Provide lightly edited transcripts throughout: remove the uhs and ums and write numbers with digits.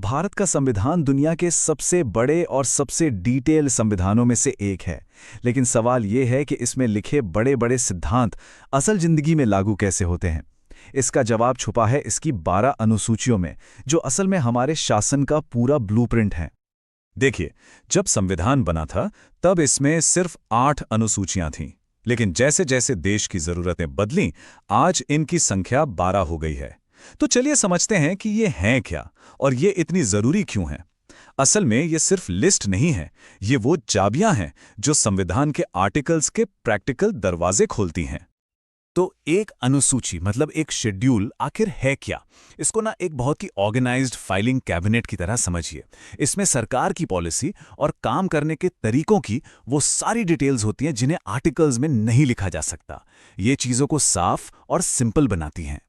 भारत का संविधान दुनिया के सबसे बड़े और सबसे डिटेल संविधानों में से एक है। लेकिन सवाल ये है कि इसमें लिखे बड़े बड़े सिद्धांत असल जिंदगी में लागू कैसे होते हैं। इसका जवाब छुपा है इसकी 12 अनुसूचियों में, जो असल में हमारे शासन का पूरा ब्लूप्रिंट है। देखिए, जब संविधान बना था तब इसमें सिर्फ 8 अनुसूचियां थीं, लेकिन जैसे जैसे देश की जरूरतें बदलीं, आज इनकी संख्या 12 हो गई है। तो चलिए समझते हैं कि ये हैं क्या और ये इतनी जरूरी क्यों हैं। असल में ये सिर्फ लिस्ट नहीं है, ये वो चाबियां हैं जो संविधान के आर्टिकल्स के प्रैक्टिकल दरवाजे खोलती हैं। तो एक अनुसूची मतलब एक शेड्यूल आखिर है क्या? इसको ना एक बहुत ही ऑर्गेनाइज्ड फाइलिंग कैबिनेट की तरह समझिए। इसमें सरकार की पॉलिसी और काम करने के तरीकों की वो सारी डिटेल्स होती हैं जिन्हें आर्टिकल्स में नहीं लिखा जा सकता। ये चीज़ों को साफ और सिंपल बनाती हैं।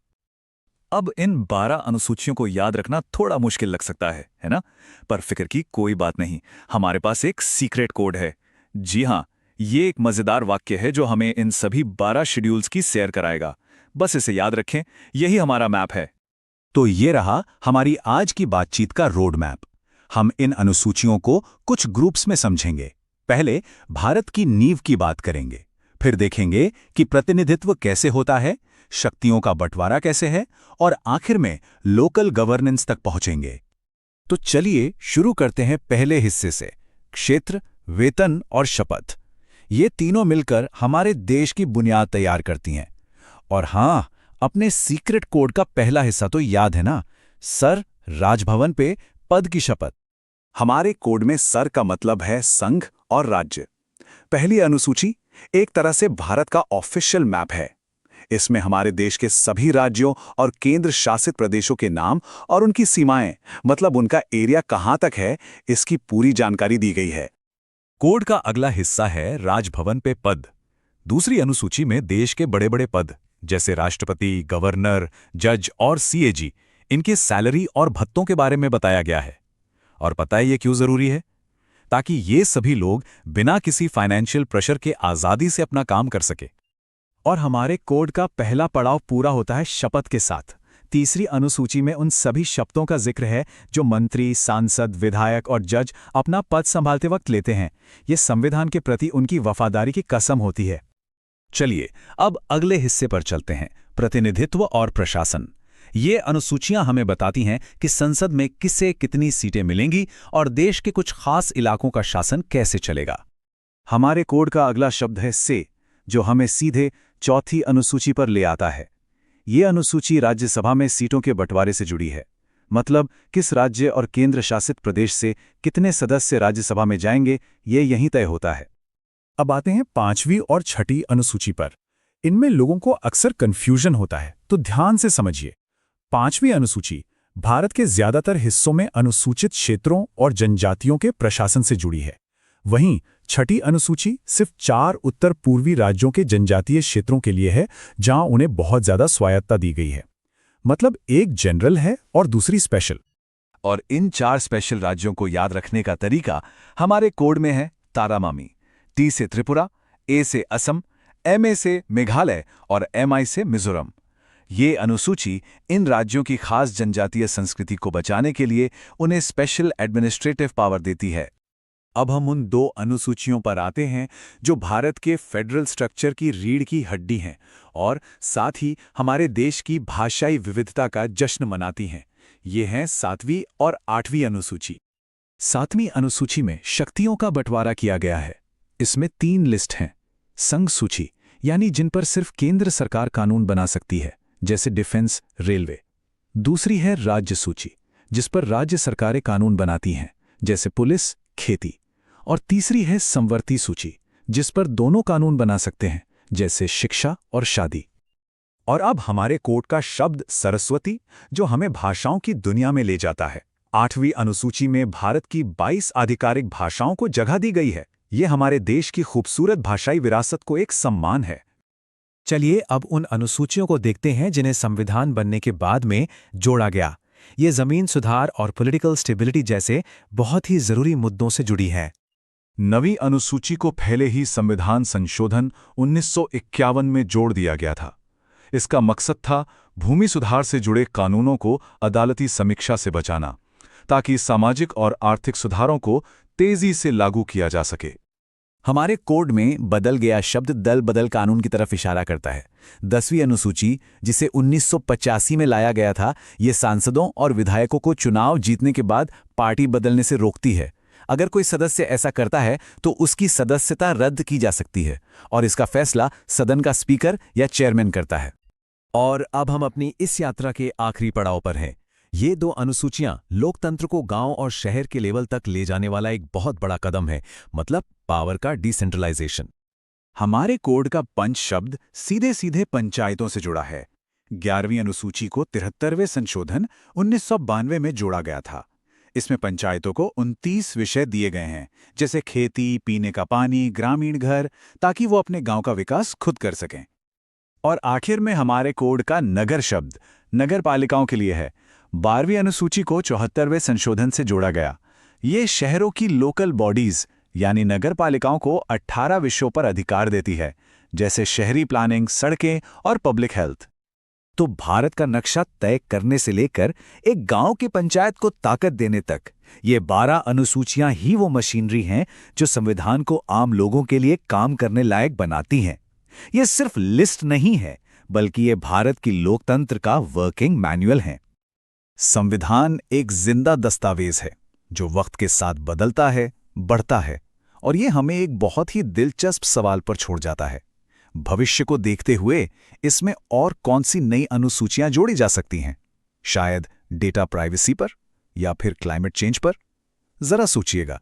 अब इन 12 अनुसूचियों को याद रखना थोड़ा मुश्किल लग सकता है ना? पर फिक्र की कोई बात नहीं, हमारे पास एक सीक्रेट कोड है। जी हाँ, ये एक मजेदार वाक्य है जो हमें इन सभी 12 शेड्यूल्स की सैर कराएगा। बस इसे याद रखें, यही हमारा मैप है। तो ये रहा हमारी आज की बातचीत का रोड मैप। हम इन अनुसूचियों को कुछ ग्रुप्स में समझेंगे। पहले भारत की नींव की बात करेंगे, फिर देखेंगे कि प्रतिनिधित्व कैसे होता है, शक्तियों का बंटवारा कैसे है, और आखिर में लोकल गवर्नेंस तक पहुंचेंगे। तो चलिए शुरू करते हैं पहले हिस्से से, क्षेत्र, वेतन और शपथ। ये तीनों मिलकर हमारे देश की बुनियाद तैयार करती हैं। और हाँ, अपने सीक्रेट कोड का पहला हिस्सा तो याद है ना, सर, राजभवन पे पद की शपथ। हमारे कोड में सर का मतलब है संघ और राज्य। पहली अनुसूची एक तरह से भारत का ऑफिशियल मैप है। इसमें हमारे देश के सभी राज्यों और केंद्र शासित प्रदेशों के नाम और उनकी सीमाएं, मतलब उनका एरिया कहां तक है, इसकी पूरी जानकारी दी गई है। कोड का अगला हिस्सा है राजभवन पे पद। दूसरी अनुसूची में देश के बड़े बड़े पद जैसे राष्ट्रपति, गवर्नर, जज और सीएजी, इनके सैलरी और भत्तों के बारे में बताया गया है। और पता है ये क्यों जरूरी है? ताकि ये सभी लोग बिना किसी फाइनेंशियल प्रेशर के आजादी से अपना काम कर सके। और हमारे कोड का पहला पड़ाव पूरा होता है शपथ के साथ। तीसरी अनुसूची में उन सभी शपथों का जिक्र है जो मंत्री, सांसद, विधायक और जज अपना पद संभालते वक्त लेते हैं। ये संविधान के प्रति उनकी वफादारी की कसम होती है। चलिए अब अगले हिस्से पर चलते हैं, प्रतिनिधित्व और प्रशासन। ये अनुसूचियां हमें बताती हैं कि संसद में किसे कितनी सीटें मिलेंगी और देश के कुछ खास इलाकों का शासन कैसे चलेगा। हमारे कोड का अगला शब्द है से, जो हमें सीधे चौथी अनुसूची पर ले आता है। ये अनुसूची राज्यसभा में सीटों के बंटवारे से जुड़ी है। मतलब किस राज्य और केंद्र शासित प्रदेश से कितने सदस्य राज्यसभा में जाएंगे, ये यहीं तय होता है। अब आते हैं 5वीं और 6ठी अनुसूची पर। इनमें लोगों को अक्सर कंफ्यूजन होता है, तो ध्यान से समझिए। 5वीं अनुसूची भारत के ज्यादातर हिस्सों में अनुसूचित क्षेत्रों और जनजातियों के प्रशासन से जुड़ी है। वहीं 6ठी अनुसूची सिर्फ 4 उत्तर पूर्वी राज्यों के जनजातीय क्षेत्रों के लिए है, जहां उन्हें बहुत ज्यादा स्वायत्ता दी गई है। मतलब एक जनरल है और दूसरी स्पेशल। और इन 4 स्पेशल राज्यों को याद रखने का तरीका हमारे कोड में है तारामामी। टी से त्रिपुरा, ए से असम, एमए से मेघालय और एमआई से मिजोरम। ये अनुसूची इन राज्यों की खास जनजातीय संस्कृति को बचाने के लिए उन्हें स्पेशल एडमिनिस्ट्रेटिव पावर देती है। अब हम उन 2 अनुसूचियों पर आते हैं जो भारत के फेडरल स्ट्रक्चर की रीढ़ की हड्डी हैं और साथ ही हमारे देश की भाषाई विविधता का जश्न मनाती हैं। ये हैं 7वीं और 8वीं अनुसूची। 7वीं अनुसूची में शक्तियों का बंटवारा किया गया है। इसमें 3 लिस्ट हैं। संघ सूची, यानी जिन पर सिर्फ केंद्र सरकार कानून बना सकती है, जैसे डिफेंस, रेलवे। दूसरी है राज्य सूची, जिस पर राज्य सरकारें कानून बनाती हैं, जैसे पुलिस, खेती। और तीसरी है संवर्ती सूची, जिस पर दोनों कानून बना सकते हैं, जैसे शिक्षा और शादी। और अब हमारे कोड का शब्द सरस्वती, जो हमें भाषाओं की दुनिया में ले जाता है। 8वीं अनुसूची में भारत की 22 आधिकारिक भाषाओं को जगह दी गई है। ये हमारे देश की खूबसूरत भाषाई विरासत को एक सम्मान है। चलिए अब उन अनुसूचियों को देखते हैं जिन्हें संविधान बनने के बाद में जोड़ा गया। ये जमीन सुधार और पॉलिटिकल स्टेबिलिटी जैसे बहुत ही जरूरी मुद्दों से जुड़ी है। 9वीं अनुसूची को पहले ही संविधान संशोधन 1951 में जोड़ दिया गया था। इसका मकसद था भूमि सुधार से जुड़े कानूनों को अदालती समीक्षा से बचाना। ताकि सामाजिक और आर्थिक सुधारों को तेजी से लागू किया जा सके। हमारे कोड में बदल गया शब्द दल बदल कानून की तरफ इशारा करता है। 10वीं अनुसूची, जिसे 1985 में लाया गया था, ये सांसदों और विधायकों को चुनाव जीतने के बाद पार्टी बदलने से रोकती है। अगर कोई सदस्य ऐसा करता है तो उसकी सदस्यता रद्द की जा सकती है और इसका फैसला सदन का स्पीकर या चेयरमैन करता है। और अब हम अपनी इस यात्रा के आखिरी पड़ाव पर हैं। ये 2 अनुसूचियां लोकतंत्र को गांव और शहर के लेवल तक ले जाने वाला एक बहुत बड़ा कदम है, मतलब पावर का डिसेंट्रलाइजेशन। हमारे कोड का पंच शब्द सीधे सीधे पंचायतों से जुड़ा है। 11वीं अनुसूची को 73वें संशोधन 1992 में जोड़ा गया था। इसमें पंचायतों को 29 विषय दिए गए हैं, जैसे खेती, पीने का पानी, ग्रामीण घर, ताकि वो अपने गांव का विकास खुद कर सकें। और आखिर में हमारे कोड का नगर शब्द नगर पालिकाओं के लिए है। 12वीं अनुसूची को 74वें संशोधन से जोड़ा गया। ये शहरों की लोकल बॉडीज यानी नगर पालिकाओं को 18 विषयों पर अधिकार देती है, जैसे शहरी प्लानिंग, सड़कें और पब्लिक हेल्थ। तो भारत का नक्शा तय करने से लेकर एक गांव की पंचायत को ताकत देने तक, ये 12 अनुसूचियां ही वो मशीनरी हैं जो संविधान को आम लोगों के लिए काम करने लायक बनाती हैं। ये सिर्फ लिस्ट नहीं है, बल्कि ये भारत की लोकतंत्र का वर्किंग मैनुअल है। संविधान एक जिंदा दस्तावेज है जो वक्त के साथ बदलता है, बढ़ता है, और ये हमें एक बहुत ही दिलचस्प सवाल पर छोड़ जाता है। भविष्य को देखते हुए इसमें और कौन सी नई अनुसूचियां जोड़ी जा सकती हैं? शायद डेटा प्राइवेसी पर, या फिर क्लाइमेट चेंज पर? जरा सोचिएगा।